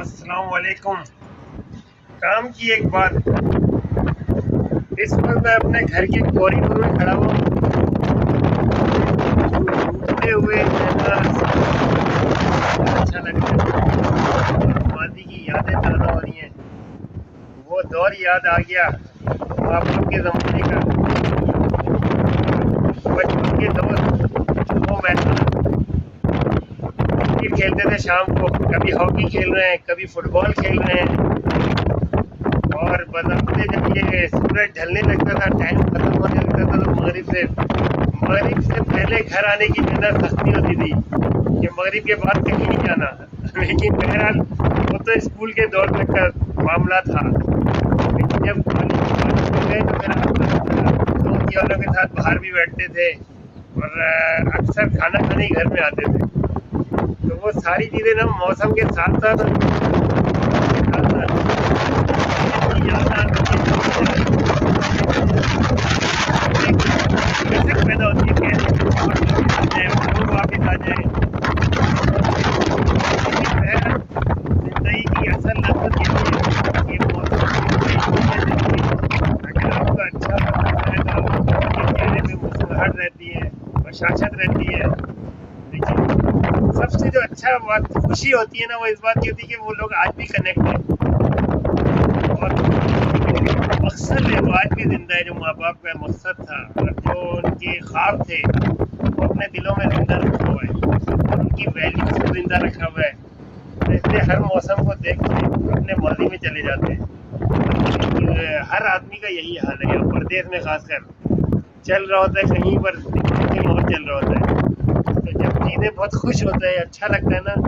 السلام علیکم. کام کی ایک بات، اس وقت میں اپنے گھر کے کوریڈور میں کھڑا ہوں. ٹوٹتے ہوئے اچھا لگ رہا ہے. ماضی کی یادیں تازہ ہو رہی ہیں. وہ دور یاد آ گیا آپ لوگ کے زمانے کا. بچپن کے دوست وہ میدان کھیلتے تھے شام کو، کبھی ہاکی کھیل رہے ہیں، کبھی فٹ بال کھیل رہے ہیں. اور بذمتے جب یہ سورج ڈھلنے لگتا تھا، ٹائم ختم ہونے لگتا تھا تو مغرب سے پہلے گھر آنے کی زیادہ سختی ہوتی تھی کہ مغرب کے بعد کہیں نہیں جانا. لیکن بہرحال وہ تو اسکول کے دور تک کا معاملہ تھا. لیکن جب کالج ہو گئے تو پھر دوست یاروں کے ساتھ باہر بھی بیٹھتے تھے اور اکثر کھانا کھانے ہی گھر میں آتے تھے. تو وہ ساری چیزیں نا موسم کے ساتھ ساتھ پیدا ہوتی ہے کہ واپس آ جائے. زندگی کی اصل لذت یہ موسم اگر آپ کا اچھا ہے تو آپ کے چہرے میں مسکراہٹ رہتی ہے، بشاشت رہتی ہے. لیکن سب سے جو اچھا بات خوشی ہوتی ہے نا، وہ اس بات کی ہوتی ہے کہ وہ لوگ آج بھی کنیکٹ ہیں اور مقصد ہے وہ آج بھی زندہ ہے. جو ماں باپ کا مقصد تھا اور جو ان کے خواب تھے وہ اپنے دلوں میں زندہ رکھا ہوا ہے اور ان کی ویلیوز کو زندہ رکھا ہوا ہے. ایسے ہر موسم کو دیکھ کے اپنے ماضی میں چلے جاتے ہیں. ہر آدمی کا یہی حال ہے، پردیس میں خاص کر چل رہا ہوتا ہے، کہیں پر کہیں اور چل رہا ہوتا ہے. تو جب چیزیں بہت خوش ہوتا ہے، اچھا لگتا ہے نا، تو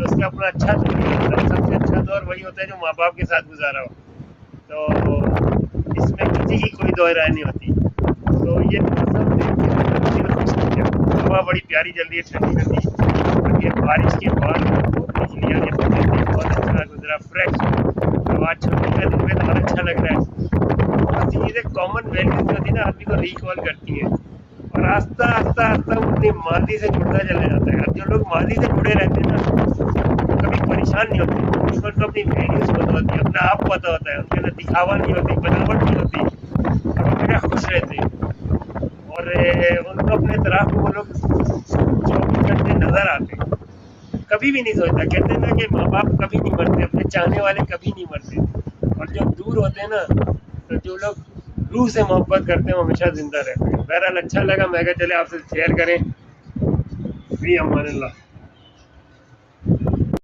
اس کا اپنا اچھا دور ہوتا ہے. سب سے اچھا دور وہی ہوتا ہے جو ماں باپ کے ساتھ گزارا ہو. تو اس میں کسی کی کوئی دو رائے نہیں ہوتی. تو یہ موسم دل خوش ہو گیا. ہوا بڑی پیاری چل رہی ہے، ٹھنڈی ٹھنڈی. یہ بارش کے بعد بجلی آ کے بہت اچھا گزرا، فریش ہوا. چھٹی کا دن میں تو اور اچھا لگ رہا ہے. بہت سی چیزیں کامن ویلیوز جو ہوتی ہے نا آدمی کو ریکال کرتی ہیں اور آہستہ آہستہ آہستہ وہ اپنی ماضی سے جڑتا چلا جاتا ہے. اب جو لوگ ماضی سے جڑے رہتے ہیں نا وہ کبھی پریشان نہیں ہوتے. ان کو اپنی ویلیوز پتہ ہوتی ہے، اپنا آپ پتہ ہوتا ہے. ان کے اندر دکھاوا نہیں ہوتی، بناوٹ نہیں ہوتی. اور وہ ہمیشہ خوش رہتے ہیں اور ان کو اپنے طرف وہ لوگ 24 گھنٹے نظر آتے ہیں. کبھی بھی نہیں سوچتا. کہتے ہیں نا کہ ماں باپ کبھی نہیں مرتے، اپنے چاہنے والے کبھی نہیں مرتے. اور جو دور ہوتے ہیں نا، تو جو لوگ روح سے محبت کرتے ہیں وہ ہمیشہ زندہ رہتے ہیں. بہرحال اچھا لگا، میں کہا چلے آپ سے شیئر کریں. فی امان اللہ.